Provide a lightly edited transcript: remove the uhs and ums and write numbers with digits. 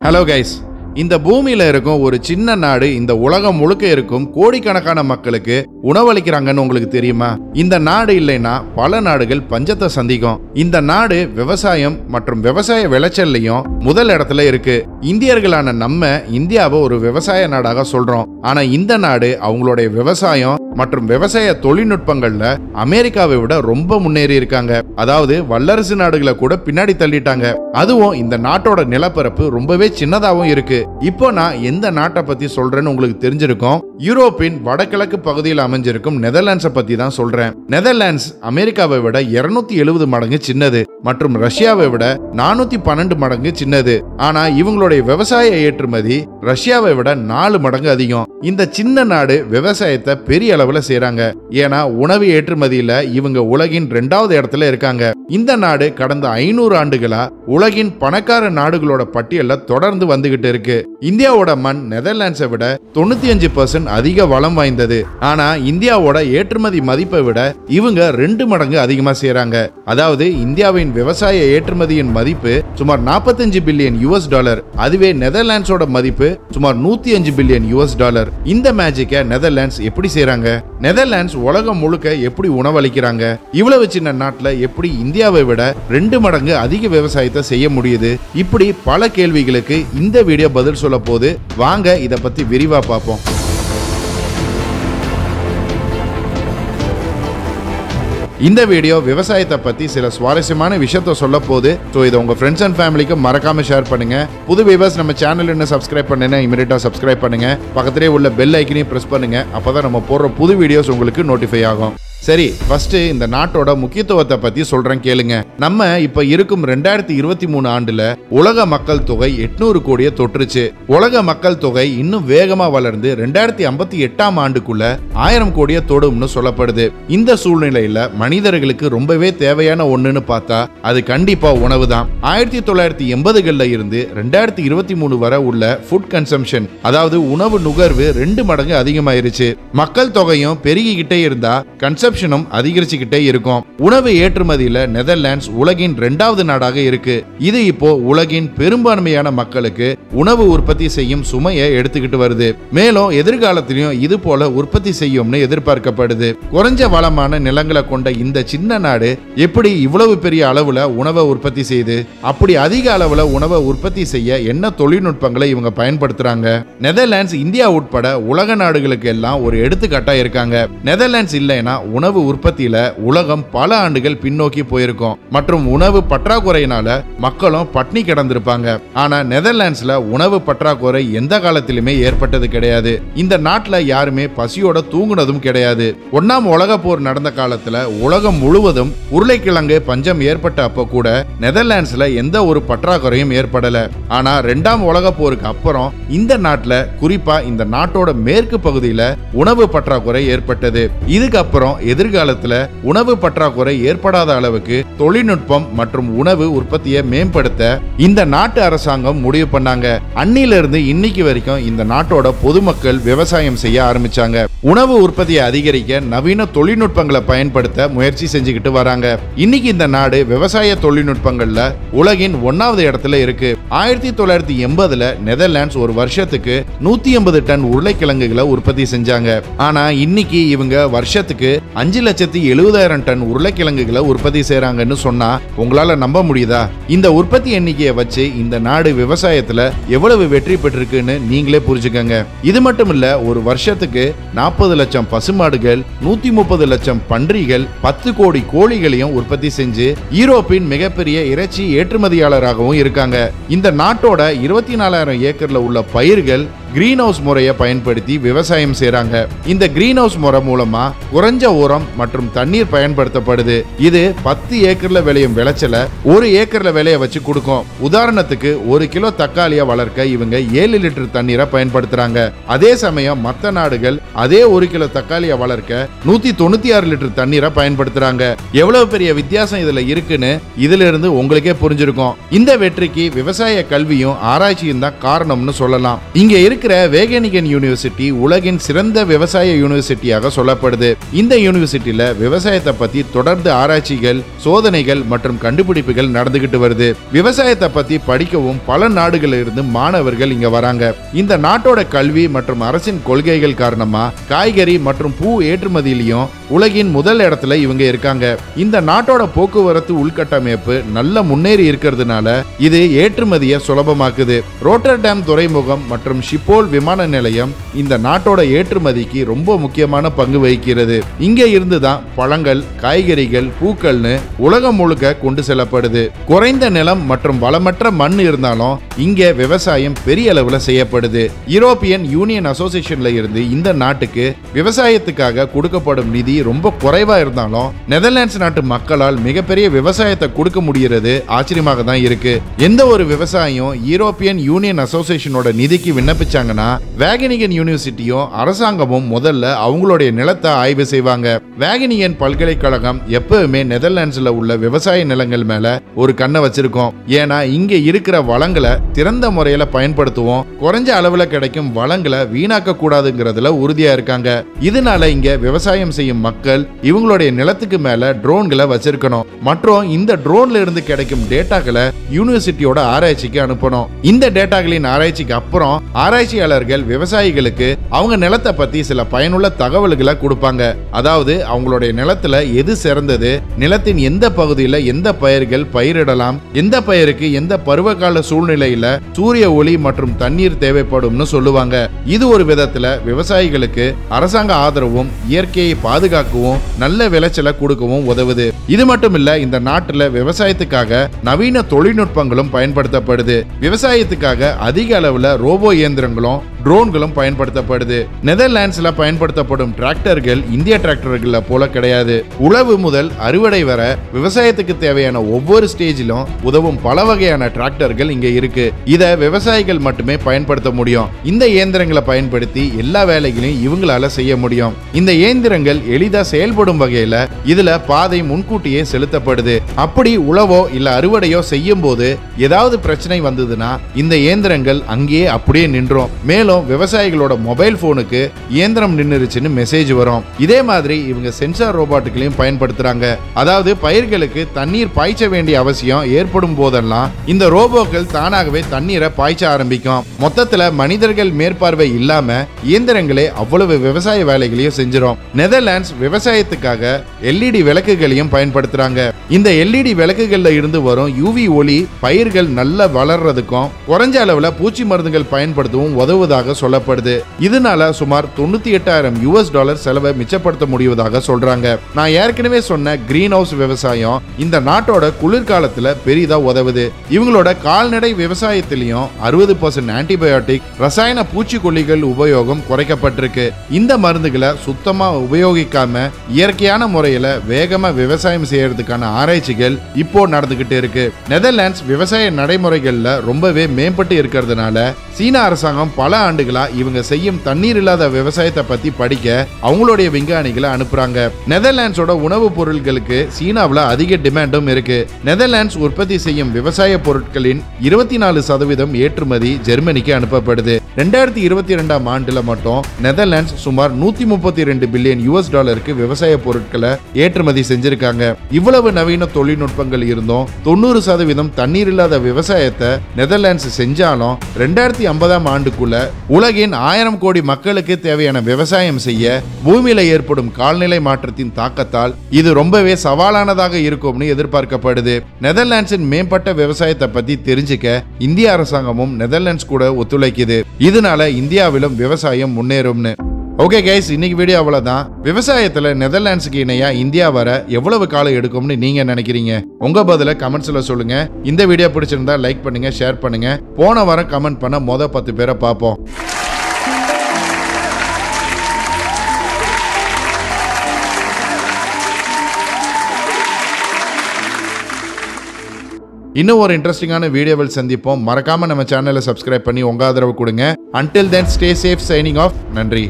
Hello guys, இந்த பூமியில இருக்கும் ஒரு சின்ன நாடு இந்த உலகம் முழுக்க இருக்கும் கோடிக்கணக்கான மக்களுக்கு உணவளிக்கிறாங்கன்னு உங்களுக்கு தெரியுமா? இந்த நாடு இல்லைன்னா பல நாடுகள் பஞ்சத்தை சந்திக்கும். இந்த நாடு விவசாயம் மற்றும் விவசாய விளைச்சல்லையும் முதல் இடத்துல இருக்கு. இந்தியர்களான நம்ம இந்தியாவை ஒரு விவசாய நாடாக சொல்றோம். ஆனா இந்த நாடு அவங்களுடைய விவசாயம் மற்றும் விவசாய தொழில்நுட்பங்கள்ல அமெரிக்காவை விட ரொம்ப முன்னேறி இருக்காங்க. அதாவது வல்லரசு நாடுகளை கூட பின்னாடி தள்ளிட்டாங்க. அதுவும் இந்த நாட்டோட நிலப்பரப்பு ரொம்பவே சின்னதாகவும் இருக்கு. இப்போ நான் எந்த நாட்டை பத்தி சொல்றேன்னு உங்களுக்கு தெரிஞ்சிருக்கும். யூரோப்பின் வடகிழக்கு பகுதியில் அமைஞ்சிருக்கும் நெதர்லாண்ட்ஸை பத்தி தான் சொல்றேன். நெதர்லாண்ட்ஸ் அமெரிக்காவை விட 270 மடங்கு சின்னது மற்றும் ரஷ்யாவை விட 412 மடங்கு சின்னது. ஆனா இவங்களுடைய விவசாய ஏற்றுமதி ரஷ்யாவை விட 4 மடங்கு அதிகம். இந்த சின்ன நாடு விவசாயத்தை பெரிய அளவுல செய்றாங்க. ஏன்னா உணவு ஏற்றுமதியில இவங்க உலகின் 2வது இடத்துல இருக்காங்க. இந்த நாடு கடந்த 500 ஆண்டுகளா உலகின் பணக்கார நாடுகளோட பட்டியல்ல தொடர்ந்து வந்துகிட்டு இருக்கு. இந்தியாவோட மண் நெதர்லாண்ட்ஸை விட 95% அதிக வளம் வாய்ந்தது. ஆனா இந்தியாவோட ஏற்றுமதி மதிப்பை விட இவங்க 2 மடங்கு அதிகமா செய்றாங்க. அதாவது இந்தியாவின் விவசாய ஏற்றுமதியின் மதிப்பு சுமார் 45 பில்லியன் US$. அதுவே நெதர்லாண்ட்ஸோட மதிப்பு சுமார் 105 பில்லியன் US$. இந்த மேஜிக்கை நெதர்லாண்ட்ஸ் எப்படி செய்றாங்க? நெதர்லாண்ட்ஸ் உலகம் முழுக்க எப்படி உணவளிக்கிறாங்க? இவ்வளவு சின்ன நாட்டுல எப்படி இந்தியாவை விட 2 மடங்கு அதிக விவசாயத்தை செய்ய முடியுது? இப்படி பல கேள்விகளுக்கு இந்த வீடியோ பதில் சொல்ல போது. வாங்க இத பத்தி விரிவா பார்ப்போம். இந்த வீடியோ விவசாயத்தை பத்தி சில சுவாரஸ்யமான விஷயத்தை சொல்ல போது. ஸோ இதை உங்க ஃப்ரெண்ட்ஸ் அண்ட் ஃபேமிலிக்கு மறக்காம ஷேர் பண்ணுங்க. புது வியூவர்ஸ் நம்ம சேனல் இன்னும் சப்ஸ்கிரைப் பண்ணுங்க, இமிடியேட்டா சப்ஸ்கிரைப் பண்ணுங்க. பக்கத்திலே உள்ள பெல் ஐக்கனையும் பிரஸ் பண்ணுங்க. அப்பதான் நம்ம போடுற புது வீடியோஸ் உங்களுக்கு நோட்டிஃபை ஆகும். சரி, ஃபர்ஸ்ட் இந்த நாட்டோட முக்கியத்துவத்தை பத்தி சொல்றேன் கேளுங்க. நம்ம இப்ப இருக்கும் 2023 ஆண்டுல உலக மக்கள் தொகை 800 கோடியை தொற்றுச்சு. உலக மக்கள் தொகை இன்னும் வேகமா வளர்ந்து 2058 ஆண்டுக்குள்ள 1000 கோடியை தொடும்னு சொல்லப்படுது. இந்த சூழ்நிலையில மனிதர்களுக்கு ரொம்பவே தேவையான ஒண்ணுன்னு பார்த்தா அது கண்டிப்பா உணவு தான். 1980கள்ல இருந்து 2023 வரை உள்ள ஃபுட் கன்சம்ஷன், அதாவது உணவு நுகர்வு 2 மடங்கு அதிகமாயிருச்சு. மக்கள் தொகையும் பெருகிக்கிட்டே இருந்தா கன்சம்ஷனும் அதிகரிச்சுக்கிட்டே இருக்கும். உணவு ஏற்றுமதியில நெதர்லாண்ட்ஸ் உலகின் 2வது நாடாக இருக்கு. இது இப்போ உலகின் பெரும்பான்மையான மக்களுக்கு உணவு உற்பத்தி செய்யும் சுமையை எடுத்துக்கிட்டு வருது. மேலும் எதிர்காலத்திலும் இது போல உற்பத்தி செய்யும்னு எதிர்பார்க்கப்படுது. குறைஞ்ச வளமான நிலங்களை கொண்ட இந்த சின்ன நாடு எப்படி இவ்வளவு பெரிய அளவுல உணவை உற்பத்தி செய்யுது? அப்படி அதிக அளவுல உணவை உற்பத்தி செய்ய என்ன தொழில்நுட்பங்களை இவங்க பயன்படுத்துறாங்க? நெதர்லாண்ட்ஸ் இந்தியா உட்பட உலக நாடுகளுக்கு எல்லாம் ஒரு எடுத்துக்காட்டா இருக்காங்க. நெதர்லாண்ட்ஸ் இல்லைன்னா உணவு உற்பத்தியில உலகம் பல ஆண்டுகள் பின்னோக்கி போயிருக்கும் மற்றும் உணவு பற்றாக்குறையினால மக்களும் பட்னி கிடந்திருப்பாங்க. ஆனா நெதர்லாண்ட்ஸ்ல உணவு பற்றாக்குறை எந்த காலத்திலுமே ஏற்பட்டது கிடையாது. இந்த நாட்டுல யாருமே பசியோட தூங்குனதும் கிடையாது. 1ஆம் உலக போர் நடந்த காலத்துல உலகம் முழுவதும் உருளைக்கிழங்கு பஞ்சம் ஏற்பட்ட அப்ப கூட நெதர்லாண்ட்ஸ்ல எந்த ஒரு பற்றாக்குறையும் ஏற்படல. ஆனா 2ஆம் உலக போருக்கு அப்புறம் இந்த நாட்டுல, குறிப்பா இந்த நாட்டோட மேற்கு பகுதியில உணவு பற்றாக்குறை ஏற்பட்டது. இதுக்கப்புறம் எதிர்காலத்துல உணவு பற்றாக்குறை ஏற்படாத அளவுக்கு தொழில்நுட்பம் மற்றும் உணவு உற்பத்தியை மேம்படுத்த இந்த நாட்டு அரசாங்கம் முடிவு பண்ணாங்க. அன்னிலிருந்து இன்னைக்கு வரைக்கும் இந்த நாட்டோட பொதுமக்கள் விவசாயம் செய்ய ஆரம்பிச்சாங்க. உணவு உற்பத்தியை அதிகரிக்க நவீன தொழில்நுட்பங்களை பயன்படுத்த முயற்சி செஞ்சுக்கிட்டு வராங்க. இன்னைக்கு இந்த நாடு விவசாய தொழில்நுட்பங்கள்ல உலகின் 1வது இடத்துல இருக்கு. 1980ல நெதர்லாண்ட்ஸ் ஒரு வருஷத்துக்கு 180 டன் உருளைக்கிழங்குகளை உற்பத்தி செஞ்சாங்க. ஆனா இன்னைக்கு இவங்க வருஷத்துக்கு 5,70,000 டன் உருளைக்கிழங்குகளை உற்பத்தி செய்றாங்கன்னு சொன்னா உங்களால நம்ப முடியுதா? இந்த உற்பத்தி எண்ணிக்கையை வச்சு இந்த நாடு விவசாயத்துல எவ்வளவு வெற்றி பெற்றிருக்குன்னு நீங்களே புரிஞ்சுக்கங்க. இது மட்டும் இல்ல, ஒரு வருஷத்துக்கு 40 லட்சம் பசுமாடுகள், 130 லட்சம் பன்றிகள், 10 கோடி கோழிகளையும் உற்பத்தி செஞ்சு யூரோப்பின் மிகப்பெரிய இறைச்சி ஏற்றுமதியாளராகவும் இருக்காங்க. இந்த நாட்டோட 24,000 ஏக்கர்ல உள்ள பயிர்கள் கிரீன் ஹவுஸ் முறையை பயன்படுத்தி விவசாயம் செய்றாங்க. இந்த கிரீன் ஹவுஸ் முறை மூலமா குறைஞ்ச உரம் மற்றும் தண்ணீர் பயன்படுத்தப்படுது. இது 10 ஏக்கர்ல விளையும் விளைச்சல 1 ஏக்கர்ல விளைய வச்சு கொடுக்கும். உதாரணத்துக்கு 1 கிலோ தக்காளியை வளர்க்க இவங்க 7 லிட்டர் தண்ணீரை பயன்படுத்துறாங்க. அதே சமயம் மற்ற நாடுகள் அதே 1 கிலோ தக்காளியை வளர்க்க 196 லிட்டர் தண்ணீரை பயன்படுத்துறாங்க. எவ்வளவு பெரிய வித்தியாசம் இதுல இருக்குன்னு இதுல இருந்து உங்களுக்கே புரிஞ்சிருக்கும். இந்த வெற்றிக்கு விவசாய கல்வியும் ஆராய்ச்சியும் தான் காரணம்னு சொல்லலாம். இங்க இருக்கிற வேகனிகன் யூனிவர்சிட்டி உலகின் சிறந்த விவசாய யூனிவர்சிட்டியாக சொல்லப்படுது. இந்த யூனிவர்சிட்டியில விவசாயத்தை பத்தி தொடர்ந்து ஆராய்ச்சிகள், சோதனைகள் மற்றும் கண்டுபிடிப்புகள் நடந்துகிட்டு வருது. விவசாயத்தை பத்தி படிக்கவும் பல நாடுகளில் இருந்து மாணவர்கள் இங்க வராங்க. இந்த நாட்டோட கல்வி மற்றும் அரசின் கொள்கைகள் காரணமா காய்கறி மற்றும் பூ ஏற்றுமதியிலையும் உலகின் முதல் இடத்துல இவங்க இருக்காங்க. இந்த நாட்டோட போக்குவரத்து உள்கட்டமைப்பு நல்ல முன்னேறி இருக்கிறதுனால இது ஏற்றுமதியை சுலபமாக்குது. ரோட்டர்டாம் துறைமுகம் மற்றும் ஷிப்போல் விமான நிலையம் இந்த நாட்டோட ஏற்றுமதிக்கு ரொம்ப முக்கியமான பங்கு வகிக்கிறது. இங்க இருந்துதான் பழங்கள், காய்கறிகள், பூக்கள்னு உலகம் முழுக்க கொண்டு செல்லப்படுது. குறைந்த நிலம் மற்றும் வளமற்ற மண் இருந்தாலும் இங்க விவசாயம் பெரிய அளவுல செய்யப்படுது. யூரோப்பியன் யூனியன் அசோசியேஷன்ல இருந்து இந்த நாட்டுக்கு விவசாயத்துக்காக கொடுக்கப்படும் நிதி ரொம்ப குறைவா இருந்தாலும் நெதர்லாண்ட்ஸ் நாட்டு மக்களால் மிகப்பெரிய விவசாயத்தை கொடுக்க முடியறது ஆச்சரியமாக தான் இருக்கு. எந்த ஒரு விவசாயியும் யூரோப்பியன் யூனியன் அசோசியேஷனோட நிதிக்கு விண்ணப்பிச்சாங்கன்னா வேகனிகன் யூனிவர்சிட்டியும் அரசாங்கமும் முதல்ல அவங்களுடைய நிலத்தை ஆய்வு செய்வாங்க. வேகனிகன் பல்கலைக்கழகம் எப்பவுமே நெதர்லாண்ட்ஸ்ல உள்ள விவசாய நிலங்கள் மேல ஒரு கண்ணை வச்சிருக்கோம். ஏன்னா இங்க இருக்கிற வளங்களை திறந்த முறையில பயன்படுத்துவோம், குறைஞ்ச அளவுல கிடைக்கும் வளங்களை வீணாக்க கூடாதுங்கிறதுல உறுதியா இருக்காங்க. இதனால இங்க விவசாயம் செய்யும் மக்கள் இவங்களுடைய நிலத்துக்கு மேல ட்ரோன்களை வச்சிருக்கணும். மற்றும் இந்த ட்ரோன்ல இருந்து கிடைக்கும் டேட்டாக்களை யூனிவர்சிட்டியோட ஆராய்ச்சிக்கு அனுப்பணும். இந்த டேட்டாக்களின் ஆராய்ச்சிக்கு அப்புறம் ஆராய்ச்சியாளர்கள் விவசாயிகளுக்கு அவங்க நிலத்தை பத்தி சில பயனுள்ள தகவல்களை கொடுப்பாங்க. அதாவது அவங்களுடைய நிலத்துல எது சிறந்தது, நிலத்தின் எந்த பகுதியில எந்த பயிர்கள் பயிரிடலாம், எந்த பயிருக்கு எந்த பருவகால சூழ்நிலையில சூரிய ஒளி மற்றும் தண்ணீர் தேவைப்படும்னு சொல்லுவாங்க. இது ஒரு விதத்துல விவசாயிகளுக்கு அரசாங்க ஆதரவும் இயற்கையை பாதுகாக்கவும் நல்ல விளைச்சலை கொடுக்கவும் உதவுது. இது மட்டும் இல்ல, இந்த நாட்டுல விவசாயத்துக்காக நவீன தொழில்நுட்பங்களும் பயன்படுத்தப்படுது. விவசாயத்துக்காக அதிக அளவுல ரோபோ இயந்திரங்களும் ட்ரோன்களும் பயன்படுத்தப்படுது. நெதர்லாண்ட்ஸ்ல பயன்படுத்தப்படும் டிராக்டர்கள் இந்திய டிராக்டர்கள போல கிடையாது. உழவு முதல் அறுவடை வரை விவசாயத்துக்கு தேவையான ஒவ்வொரு ஸ்டேஜிலும் உதவும் பல வகையான டிராக்டர்கள் இங்க இருக்கு. இத விவசாயிகள் மட்டுமே பயன்படுத்த முடியும். இந்த இயந்திரங்களை பயன்படுத்தி எல்லா வேலைகளையும் இவங்களால செய்ய முடியும். இந்த இயந்திரங்கள் எளிதா செயல்படும் வகையில இதுல பாதை முன்கூட்டியே செலுத்தப்படுது. அப்படி உழவோ இல்ல அறுவடையோ செய்யும் போது ஏதாவது பிரச்சனை வந்ததுன்னா இந்த இயந்திரங்கள் அங்கேயே அப்படியே நின்றோம். மேலும் விவசாயிகளோட மொபைல் போனுக்கு இயந்திரம் நின்னுருச்சுன்னு மெசேஜ் வரும். இதே மாதிரி இவங்க சென்சார் ரோபோட்டுகளையும் பயன்படுத்துறாங்க. அதாவது பயிர்களுக்கு தண்ணீர் பாய்ச்ச வேண்டிய அவசியம் ஏற்படும் போதெல்லாம் இந்த ரோபோக்கள் தானாகவே தண்ணீரை பாய்ச்ச ஆரம்பிக்கும். மொத்தத்துல மனிதர்கள் மேற்பார்வை இல்லாம இயந்திரங்களே அவ்வளவு விவசாய வேலைகளையும் செஞ்சிடும். நெதர்லாண்ட்ஸ் விவசாயத்துக்காக எல்இடி விளக்குகளையும் பயன்படுத்துறாங்க. இந்த எல்இடி விளக்குகள்ல இருந்து வரும் யூவி ஒளி பயிர்கள் நல்லா வளர்றதுக்கும் குறைஞ்ச அளவுல பூச்சி மருந்துகள் பயன்படுத்தவும் உதவுவதாக சொல்லப்படுது. இதனால சுமார் $98,000 செலவை மிச்சப்படுத்த முடிவதாக சொல்றாங்க. நான் ஏற்கனவே சொன்ன கிரீன் ஹவுஸ் விவசாயம் இந்த நாட்டோட குளிர்காலத்துல பெரிதா உதவுது. இவங்களோட கால்நடை விவசாயத்திலையும் 60% ஆன்டிபயோட்டிக் ரசாயன பூச்சிக்கொல்லிகள் உபயோகம் குறைக்கப்பட்டிருக்கு. இந்த மருந்துகளை சுத்தமா உபயோகிக்காம இயற்கையான முறையில வேகமா விவசாயம் செய்யறதுக்கான ஆராய்ச்சிகள் இப்போ நடந்துகிட்டு இருக்கு. நெதர்லாண்ட்ஸ் விவசாய நடைமுறைகள்ல ரொம்பவே மேம்பட்டு இருக்கிறதுனால சீன அரசாங்கம் பல ஆண்டுகளா இவங்க செய்யும் தண்ணீர் இல்லாத விவசாயத்தை பத்தி படிக்க அவங்களுடைய விஞ்ஞானிகளை அனுப்புறாங்க. நெதர்லாண்ட்ஸோட உணவுப் பொருட்களுக்கு சீனாவில் அதிக டிமாண்டும் இருக்கு. நெதர்லாண்ட்ஸ் உற்பத்தி செய்யும் விவசாய பொருட்களின் 24% ஏற்றுமதி ஜெர்மனிக்கு அனுப்பப்படுது. 2022 ஆண்டுல மட்டும் நெதர்லாண்ட்ஸ் சுமார் $132 பில்லியன் விவசாய பொருட்களை ஏற்றுமதி செஞ்சிருக்காங்க. இவ்வளவு நவீன தொழில்நுட்பங்கள் இருந்தும் 90% தண்ணீர் இல்லாத விவசாயத்தை நெதர்லாண்ட்ஸ் செஞ்சாலும் 2050 ஆண்டுக்குள்ள உலகின் 1000 கோடி மக்களுக்கு தேவையான விவசாயம் செய்ய பூமியில ஏற்படும் கால்நிலை மாற்றத்தின் தாக்கத்தால் இது ரொம்பவே சவாலானதாக இருக்கும்னு எதிர்பார்க்கப்படுது. நெதர்லாண்ட்ஸின் மேம்பட்ட விவசாயத்தை பத்தி தெரிஞ்சுக்க இந்திய அரசாங்கமும் நெதர்லாண்ட்ஸ் கூட ஒத்துழைக்குது. இதனால இந்தியாவிலும் விவசாயம் முன்னேறும்னு. ஓகே கைஸ், இன்னைக்கு வீடியோ அவ்வளவுதான். விவசாயத்துல நெதர்லாண்ட்ஸுக்கு இணையா இந்தியா வர எவ்வளவு காலம் எடுக்கும்னு நீங்க நினைக்கிறீங்க? உங்க பதில கமெண்ட்ஸ்ல சொல்லுங்க. இந்த வீடியோ பிடிச்சிருந்தா லைக் பண்ணுங்க, ஷேர் பண்ணுங்க. போன வாரம் கமெண்ட் பண்ண மொத 10 பேரை பார்ப்போம். இன்னும் ஒரு இன்ட்ரெஸ்டிங்கான வீடியோவில் சந்திப்போம். மறக்காம நம்ம சேனலை சப்ஸ்கிரைப் பண்ணி உங்க ஆதரவு கொடுங்க. Until then, stay safe. Signing off. நன்றி.